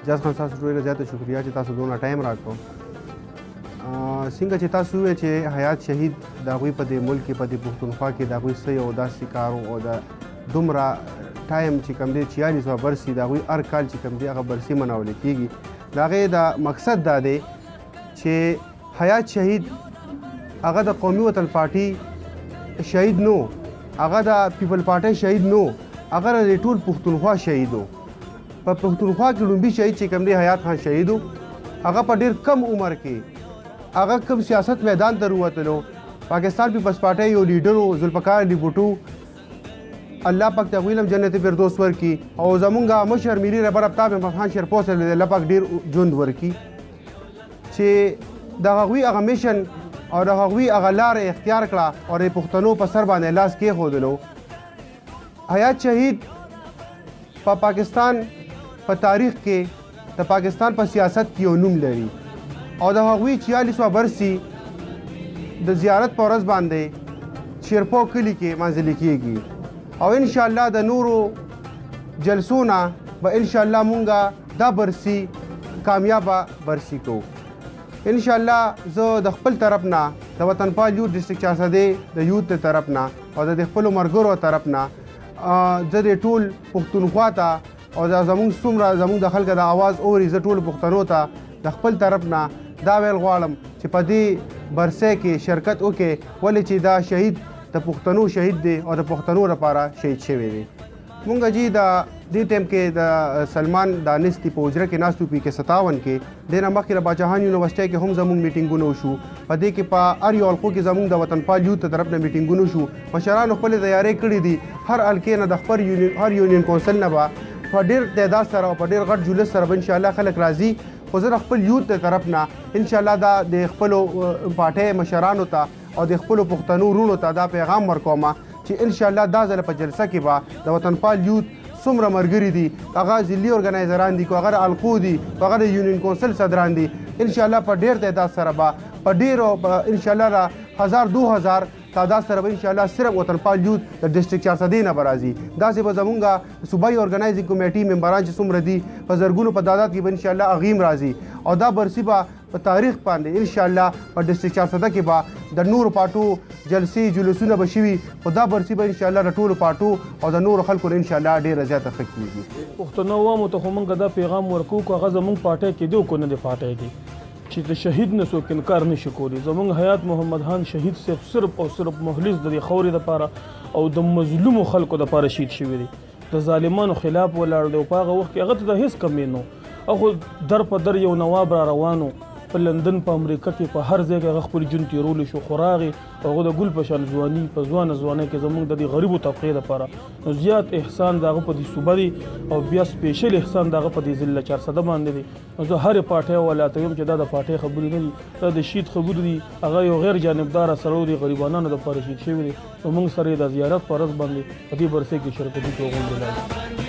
جاز خان تاسو ډېره زیاته شکریا چې تاسو دونه ټایم راکړو. څنګه چې تاسو وویل چې حیات شهید د هغوی په دې ملک کې په دې پښتونخوا کې د هغوی څه یو داسې کار او د دومره ټایم چې کوم دی 46 برسی د هغوی هر کال چې کوم دی هغه برسی مناول کېږي. د هغې د مقصد دا دی چې حیات شهید هغه د قومي وطن پارټي شهید نو، هغه د پیپل پارټۍ شهید نو، هغه د ټول پښتونخوا شهید و. په پښتونخوا کې لومبي شهید چې کوم دی حیات خان شهید و. هغه په ډېر کم عمر کې هغه کوم سیاست میدان ته ووتلو. پاکستان پیپلز پارټۍ یو لیډر و ذوالفقار علي بوټو، الله پاک ته هغوی هم جنت فردوس ورکړي او زمونږ مشر ملي رهبر آفتاب محمد خان شیرپاؤ صاحب ته الله پاک ډېر ژوند ورکړي چې د هغوی هغه میشن او د هغوی هغه لاره اختیار کړه او د پښتنو په سر باندې لاس کېښودلو. حیات شهید په پاکستان په تاریخ کې د پاکستان په سیاست کې یو نوم لري او د هغوی 46 برسی د زیارت په ورځ باندې شیرپاؤ کلي کې منځلې کېږي او انشاءالله د نورو جلسو نه به انشاءالله مونږه دا برسی کامیابه برسی کوو. انشاءالله زه د خپل طرف نه د وطنپال یوت ډسټرکټ 403 د یوت د طرف نه او د خپلو ملګرو طرف نه زه د ټول پښتونخوا ته او زمونږ څومره زمونږ د خلکو د اواز اوري زه ټولو پښتنو ته د خپل طرف نه دا ویل غواړم چې په دې برسۍ کې شرکت وکړي ولې چې دا شهید د پښتنو شهید دی او د پښتنو لپاره شهید شوی دی. مونږ جی د دې ټایم کې د سلمان دانستی په حجره کې ناستو پی کې 57 کې دې نه مخکې د باچاهان یونیورسټۍ کې هم زمونږ میټینګونه وشو. په دې کې په هر یو حلقو کې زمونږ د وطنپال یوت طرف نه میټینګونه شو. مشرانو خپلې تیارۍ کړې دي. هر حلقې نه د خپل هر یونین کونسل نه به په ډېر تعداد سره او په ډېر غټ جلوس سره به انشاءالله خلک راځي. خو زه د خپل یوت د طرف نه انشاءالله دا د خپلو پارټۍ مشرانو ته او د خپلو پښتنو وروڼو ته دا پیغام ورکوم چې انشاءالله دا ځله په جلسه کې به د وطنپال یوت څومره ملګري دي، هغه ضلعي ارګنایزران دي، که هغه د حلقو دي، که هغه د یونین کونسل صدران دي، انشاءالله په ډېر تعداد سره به په ډېرو انشاءالله د 1000-2000 تعداد سره به انشاءالله صرف وطنپال یوت د ډسټرکټ 403 نه به راځي. داسې به زمونږ صوبایي ارګنایزینګ کمیټي ممبران چې څومره دي په زرګونو په تعداد کې به انشاءالله هغوی هم راځي او دا برسي به په تاریخ باندې انشاءالله په ډسټرکټ 407 کې به د نورو پارټو جلسې جلوسونه به شوي خو دا برسي به انشاءالله د ټولو پارټو او د نورو خلکو نه انشاءالله ډېره زیاته ښه کېږي. پښتنو عوامو ته خو موږ دا پیغام ورکوو که هغه زموږ پارټۍ کې دی او که نه دی پارټۍ دی چې د شهید نه څوک انکار نشي کولی. زموږ حیات محمد خان شهید صاحب صرف او صرف مخلص د دې خاورې دپاره او د مظلومو خلکو دپاره شهید شوي دی. د ظالمانو خلاف ولاړ دی او په هغه وخت کې هغه ته د هېڅ کمی نه و. هغه در په در یو نواب را روانو په لندن په امریکا کې په هر ځای کې هغه خپل ژوند تېرولی شو خو راغی هغه د ګل په شان ځواني په ځوانه ځوانۍ کې زموږ د دې غریبو طبقې دپاره نو زیات احسان د هغه په دې صوبه دی او بیا سپیشل احسان د هغه په دې ضلع 400 باندې دی. نو زه هرې پارټۍ ولاته یم چې دا د پارټۍ خبرې نه دي، دا د شهید خبرې دي. هغه یو غیر جانبداره سړی د غریبانانو دپاره شهید شوی دی. نو موږ سره یې د زیارت په ورځ باندې په دې برسۍ کې شرکتي توغندې لري.